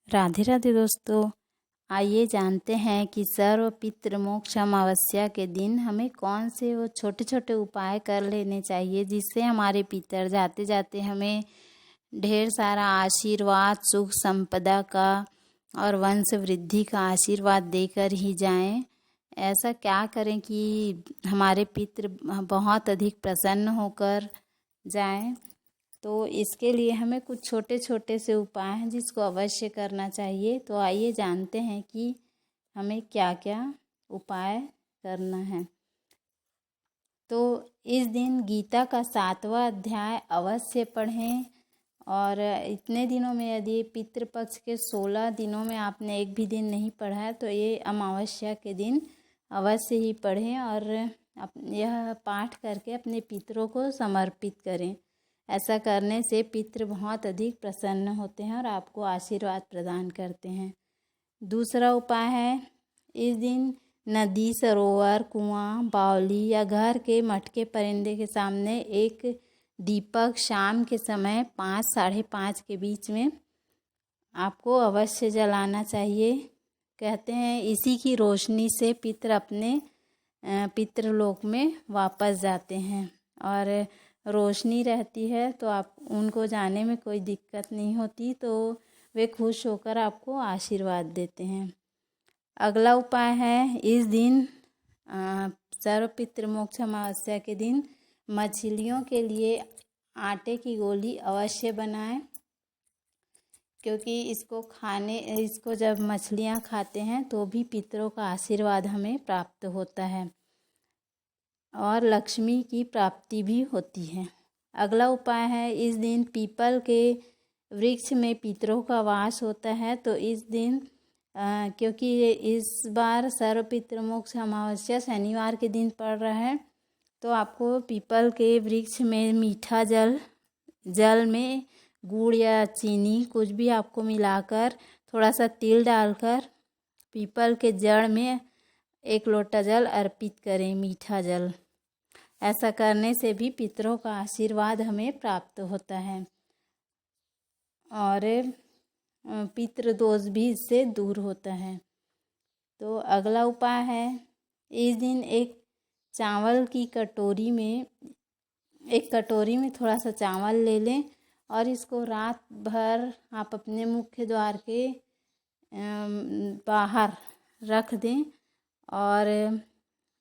राधे राधे दोस्तों। आइए जानते हैं कि सर्व पितृ मोक्ष अमावस्या के दिन हमें कौन से वो छोटे छोटे उपाय कर लेने चाहिए जिससे हमारे पितर जाते जाते हमें ढेर सारा आशीर्वाद, सुख संपदा का और वंश वृद्धि का आशीर्वाद देकर ही जाएं। ऐसा क्या करें कि हमारे पितृ बहुत अधिक प्रसन्न होकर जाएं। तो इसके लिए हमें कुछ छोटे छोटे से उपाय हैं जिसको अवश्य करना चाहिए। तो आइए जानते हैं कि हमें क्या क्या उपाय करना है। तो इस दिन गीता का 7वां अध्याय अवश्य पढ़ें। और इतने दिनों में यदि पितृपक्ष के 16 दिनों में आपने एक भी दिन नहीं पढ़ा है तो ये अमावस्या के दिन अवश्य ही पढ़ें और यह पाठ करके अपने पितरों को समर्पित करें। ऐसा करने से पितृ बहुत अधिक प्रसन्न होते हैं और आपको आशीर्वाद प्रदान करते हैं। दूसरा उपाय है, इस दिन नदी, सरोवर, कुआं, बावली या घर के मटके परिंदे के सामने एक दीपक शाम के समय 5 साढ़े 5 के बीच में आपको अवश्य जलाना चाहिए। कहते हैं इसी की रोशनी से पितर अपने पितृलोक में वापस जाते हैं और रोशनी रहती है तो आप उनको जाने में कोई दिक्कत नहीं होती, तो वे खुश होकर आपको आशीर्वाद देते हैं। अगला उपाय है, इस दिन सर्व पितृ मोक्ष अमावस्या के दिन मछलियों के लिए आटे की गोली अवश्य बनाएं, क्योंकि इसको जब मछलियां खाते हैं तो भी पितरों का आशीर्वाद हमें प्राप्त होता है और लक्ष्मी की प्राप्ति भी होती है। अगला उपाय है, इस दिन पीपल के वृक्ष में पितरों का वास होता है, तो इस दिन क्योंकि इस बार सर्व पितृ मोक्ष अमावस्या शनिवार के दिन पड़ रहा है, तो आपको पीपल के वृक्ष में मीठा जल में गुड़ या चीनी कुछ भी आपको मिलाकर थोड़ा सा तिल डालकर पीपल के जड़ में 1 लोटा जल अर्पित करें, मीठा जल। ऐसा करने से भी पितरों का आशीर्वाद हमें प्राप्त होता है और पितृदोष भी इससे दूर होता है। तो अगला उपाय है, इस दिन एक कटोरी में थोड़ा सा चावल ले लें और इसको रात भर आप अपने मुख्य द्वार के बाहर रख दें और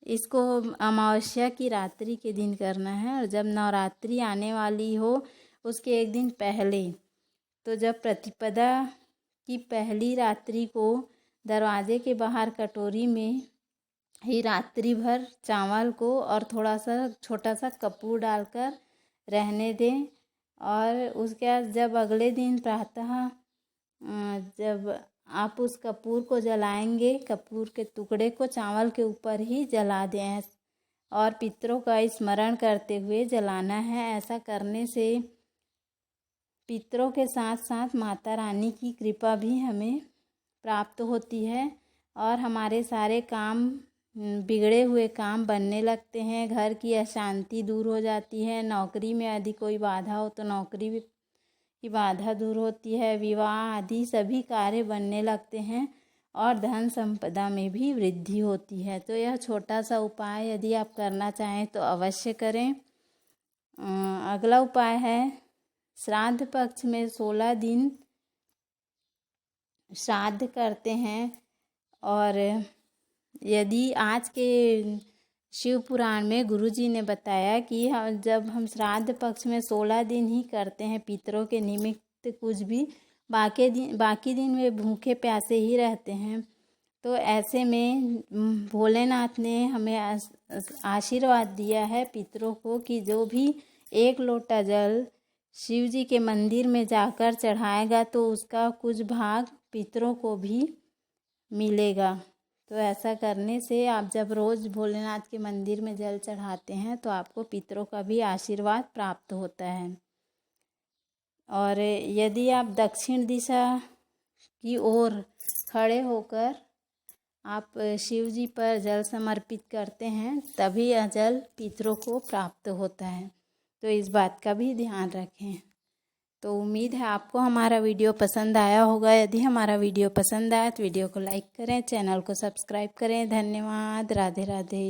इसको अमावस्या की रात्रि के दिन करना है। और जब नवरात्रि आने वाली हो उसके एक दिन पहले, तो जब प्रतिपदा की पहली रात्रि को दरवाजे के बाहर कटोरी में ही रात्रि भर चावल को और थोड़ा सा छोटा सा कपूर डालकर रहने दें। और उसके बाद जब अगले दिन प्रातः जब आप उस कपूर को जलाएंगे, कपूर के टुकड़े को चावल के ऊपर ही जला दें और पितरों का स्मरण करते हुए जलाना है। ऐसा करने से पितरों के साथ साथ माता रानी की कृपा भी हमें प्राप्त होती है और हमारे सारे काम बिगड़े हुए काम बनने लगते हैं, घर की अशांति दूर हो जाती है, नौकरी में यदि कोई बाधा हो तो नौकरी की बाधा दूर होती है, विवाह आदि सभी कार्य बनने लगते हैं और धन संपदा में भी वृद्धि होती है। तो यह छोटा सा उपाय यदि आप करना चाहें तो अवश्य करें। अगला उपाय है, श्राद्ध पक्ष में 16 दिन श्राद्ध करते हैं और यदि आज के शिव पुराण में गुरुजी ने बताया कि जब हम श्राद्ध पक्ष में 16 दिन ही करते हैं पितरों के निमित्त कुछ भी, बाकी दिन वे भूखे प्यासे ही रहते हैं। तो ऐसे में भोलेनाथ ने हमें आशीर्वाद दिया है पितरों को कि जो भी 1 लोटा जल शिव जी के मंदिर में जाकर चढ़ाएगा तो उसका कुछ भाग पितरों को भी मिलेगा। तो ऐसा करने से आप जब रोज़ भोलेनाथ के मंदिर में जल चढ़ाते हैं तो आपको पितरों का भी आशीर्वाद प्राप्त होता है। और यदि आप दक्षिण दिशा की ओर खड़े होकर आप शिव जी पर जल समर्पित करते हैं तभी यह जल पितरों को प्राप्त होता है, तो इस बात का भी ध्यान रखें। तो उम्मीद है आपको हमारा वीडियो पसंद आया होगा। यदि हमारा वीडियो पसंद आया तो वीडियो को लाइक करें, चैनल को सब्सक्राइब करें। धन्यवाद। राधे राधे।